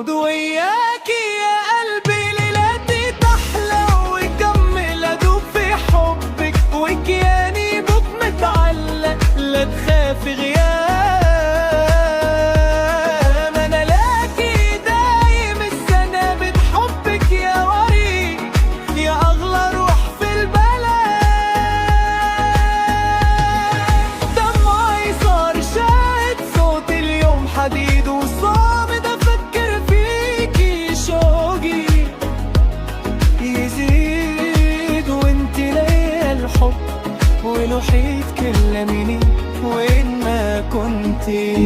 وياكي يا قلبي ليلاتي تحلى ويكمل ادوب في حبك وكياني بك متعلق لا تخافي غياب انا لاكي دايم السنة بحبك يا وريد يا اغلى روح في البلد دمعي صار شاهد صوت اليوم حديد وصامد افكر فيكي شوقي يزيد وانت ليا الحب ولوحيد كلميني وين ما كنتي